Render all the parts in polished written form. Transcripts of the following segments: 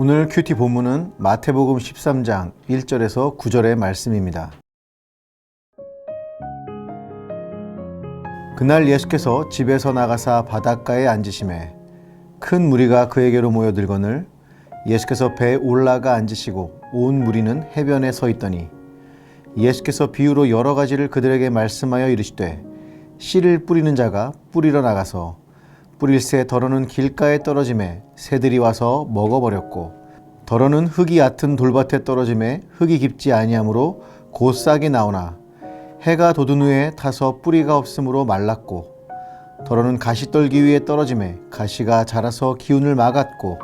오늘 큐티 본문은 마태복음 13장 1절에서 9절의 말씀입니다. 그날 예수께서 집에서 나가사 바닷가에 앉으시매 큰 무리가 그에게로 모여들거늘 예수께서 배에 올라가 앉으시고 온 무리는 해변에 서 있더니 예수께서 비유로 여러 가지를 그들에게 말씀하여 이르시되 씨를 뿌리는 자가 뿌리러 나가서 뿌릴새 덜어는 길가에 떨어지매 새들이 와서 먹어버렸고 덜어는 흙이 얕은 돌밭에 떨어지매 흙이 깊지 아니하므로 곧 싹이 나오나 해가 돋은 후에 타서 뿌리가 없으므로 말랐고 덜어는 가시떨기 위에 떨어지매 가시가 자라서 기운을 막았고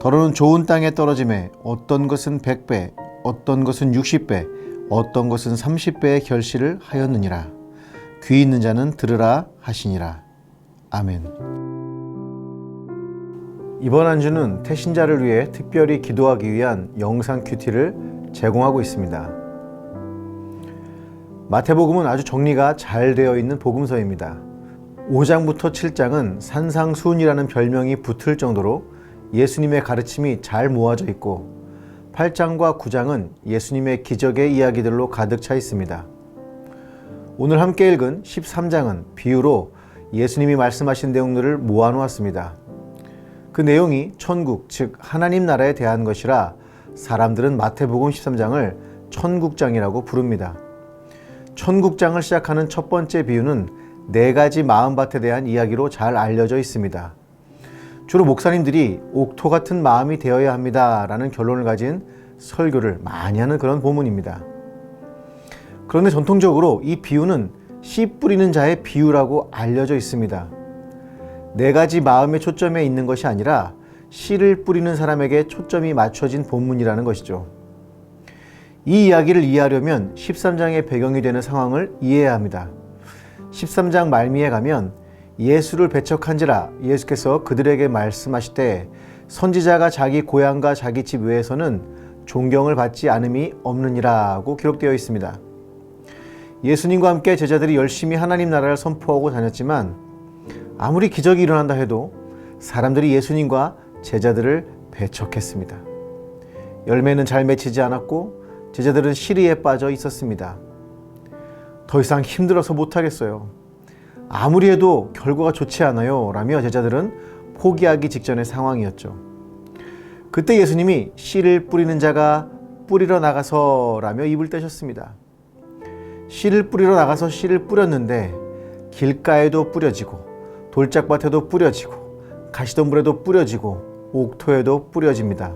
덜어는 좋은 땅에 떨어지매 어떤 것은 100배 어떤 것은 60배 어떤 것은 30배의 결실을 하였느니라. 귀 있는 자는 들으라 하시니라. 아멘. 이번 한 주는 태신자를 위해 특별히 기도하기 위한 영상 큐티를 제공하고 있습니다. 마태복음은 아주 정리가 잘 되어 있는 복음서입니다. 5장부터 7장은 산상수훈이라는 별명이 붙을 정도로 예수님의 가르침이 잘 모아져 있고 8장과 9장은 예수님의 기적의 이야기들로 가득 차 있습니다. 오늘 함께 읽은 13장은 비유로 예수님이 말씀하신 내용들을 모아놓았습니다. 그 내용이 천국, 즉 하나님 나라에 대한 것이라 사람들은 마태복음 13장을 천국장이라고 부릅니다. 천국장을 시작하는 첫 번째 비유는 4가지 마음밭에 대한 이야기로 잘 알려져 있습니다. 주로 목사님들이 옥토 같은 마음이 되어야 합니다 라는 결론을 가진 설교를 많이 하는 그런 본문입니다. 그런데 전통적으로 이 비유는 씨 뿌리는 자의 비유라고 알려져 있습니다. 4가지 마음의 초점에 있는 것이 아니라 씨를 뿌리는 사람에게 초점이 맞춰진 본문이라는 것이죠. 이 이야기를 이해하려면 13장의 배경이 되는 상황을 이해해야 합니다. 13장 말미에 가면 예수를 배척한지라 예수께서 그들에게 말씀하시되 선지자가 자기 고향과 자기 집 외에서는 존경을 받지 않음이 없느니라고 기록되어 있습니다. 예수님과 함께 제자들이 열심히 하나님 나라를 선포하고 다녔지만 아무리 기적이 일어난다 해도 사람들이 예수님과 제자들을 배척했습니다. 열매는 잘 맺히지 않았고 제자들은 시리에 빠져 있었습니다. 더 이상 힘들어서 못하겠어요. 아무리 해도 결과가 좋지 않아요 라며 제자들은 포기하기 직전의 상황이었죠. 그때 예수님이 씨를 뿌리는 자가 뿌리러 나가서 라며 입을 떼셨습니다. 씨를 뿌리러 나가서 씨를 뿌렸는데 길가에도 뿌려지고 돌짝밭에도 뿌려지고 가시덤불에도 뿌려지고 옥토에도 뿌려집니다.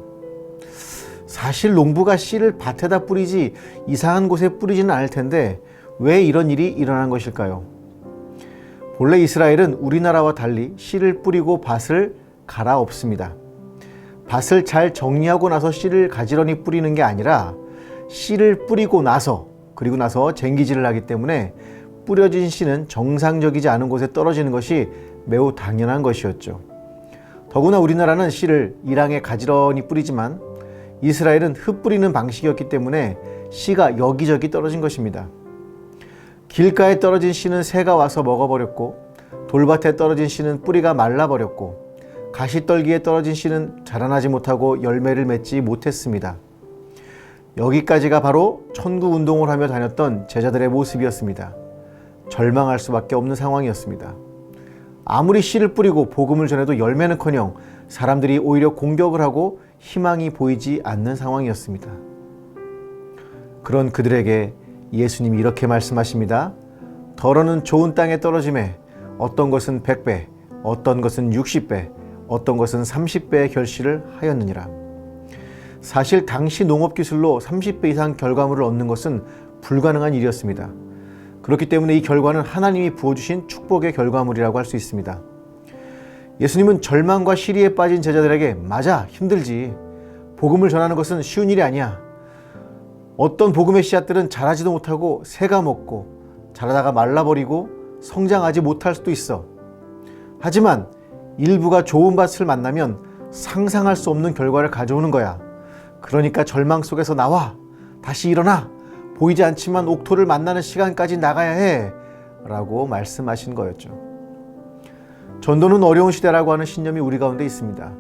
사실 농부가 씨를 밭에다 뿌리지 이상한 곳에 뿌리지는 않을 텐데 왜 이런 일이 일어난 것일까요? 본래 이스라엘은 우리나라와 달리 씨를 뿌리고 밭을 갈아엎습니다. 밭을 잘 정리하고 나서 씨를 가지런히 뿌리는 게 아니라 씨를 뿌리고 나서 그리고 나서 쟁기질을 하기 때문에 뿌려진 씨는 정상적이지 않은 곳에 떨어지는 것이 매우 당연한 것이었죠. 더구나 우리나라는 씨를 일항에 가지런히 뿌리지만 이스라엘은 흩뿌리는 방식이었기 때문에 씨가 여기저기 떨어진 것입니다. 길가에 떨어진 씨는 새가 와서 먹어버렸고 돌밭에 떨어진 씨는 뿌리가 말라버렸고 가시떨기에 떨어진 씨는 자라나지 못하고 열매를 맺지 못했습니다. 여기까지가 바로 천국운동을 하며 다녔던 제자들의 모습이었습니다. 절망할 수밖에 없는 상황이었습니다. 아무리 씨를 뿌리고 복음을 전해도 열매는커녕 사람들이 오히려 공격을 하고 희망이 보이지 않는 상황이었습니다. 그런 그들에게 예수님이 이렇게 말씀하십니다. 덜어는 좋은 땅에 떨어지매 어떤 것은 100배, 어떤 것은 60배, 어떤 것은 30배의 결실을 하였느니라. 사실 당시 농업기술로 30배 이상 결과물을 얻는 것은 불가능한 일이었습니다. 그렇기 때문에 이 결과는 하나님이 부어주신 축복의 결과물이라고 할 수 있습니다. 예수님은 절망과 시리에 빠진 제자들에게 맞아, 힘들지. 복음을 전하는 것은 쉬운 일이 아니야. 어떤 복음의 씨앗들은 자라지도 못하고 새가 먹고 자라다가 말라버리고 성장하지 못할 수도 있어. 하지만 일부가 좋은 밭을 만나면 상상할 수 없는 결과를 가져오는 거야. 그러니까 절망 속에서 나와. 다시 일어나. 보이지 않지만 옥토를 만나는 시간까지 나가야 해. 라고 말씀하신 거였죠. 전도는 어려운 시대라고 하는 신념이 우리 가운데 있습니다.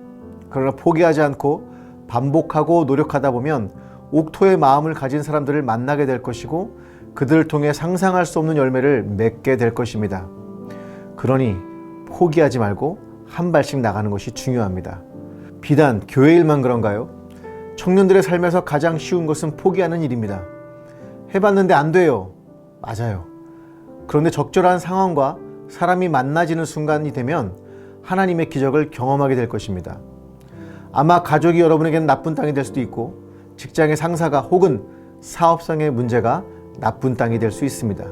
그러나 포기하지 않고 반복하고 노력하다 보면 옥토의 마음을 가진 사람들을 만나게 될 것이고 그들을 통해 상상할 수 없는 열매를 맺게 될 것입니다. 그러니 포기하지 말고 한 발씩 나가는 것이 중요합니다. 비단 교회 일만 그런가요? 청년들의 삶에서 가장 쉬운 것은 포기하는 일입니다. 해봤는데 안 돼요. 맞아요. 그런데 적절한 상황과 사람이 만나지는 순간이 되면 하나님의 기적을 경험하게 될 것입니다. 아마 가족이 여러분에게는 나쁜 땅이 될 수도 있고 직장의 상사가 혹은 사업상의 문제가 나쁜 땅이 될 수 있습니다.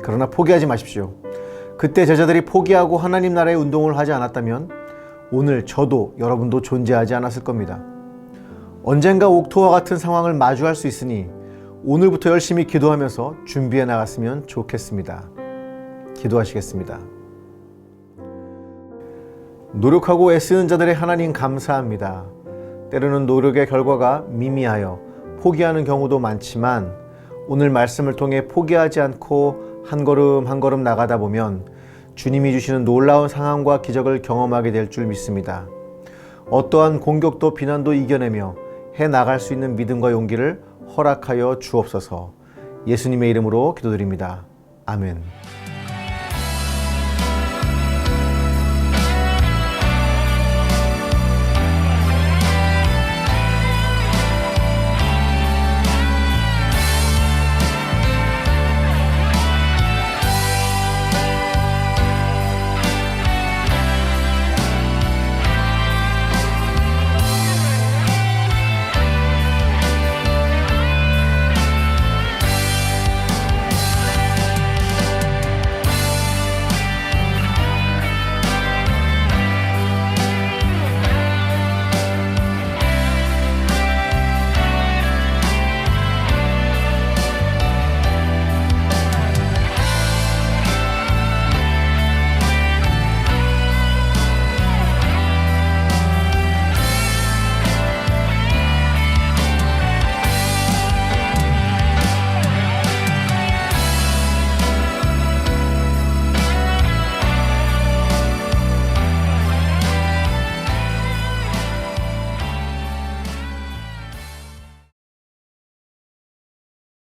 그러나 포기하지 마십시오. 그때 제자들이 포기하고 하나님 나라의 운동을 하지 않았다면 오늘 저도 여러분도 존재하지 않았을 겁니다. 언젠가 옥토와 같은 상황을 마주할 수 있으니 오늘부터 열심히 기도하면서 준비해 나갔으면 좋겠습니다. 기도하시겠습니다. 노력하고 애쓰는 자들의 하나님 감사합니다. 때로는 노력의 결과가 미미하여 포기하는 경우도 많지만 오늘 말씀을 통해 포기하지 않고 한 걸음 한 걸음 나가다 보면 주님이 주시는 놀라운 상황과 기적을 경험하게 될 줄 믿습니다. 어떠한 공격도 비난도 이겨내며 해 나갈 수 있는 믿음과 용기를 허락하여 주옵소서. 예수님의 이름으로 기도드립니다. 아멘.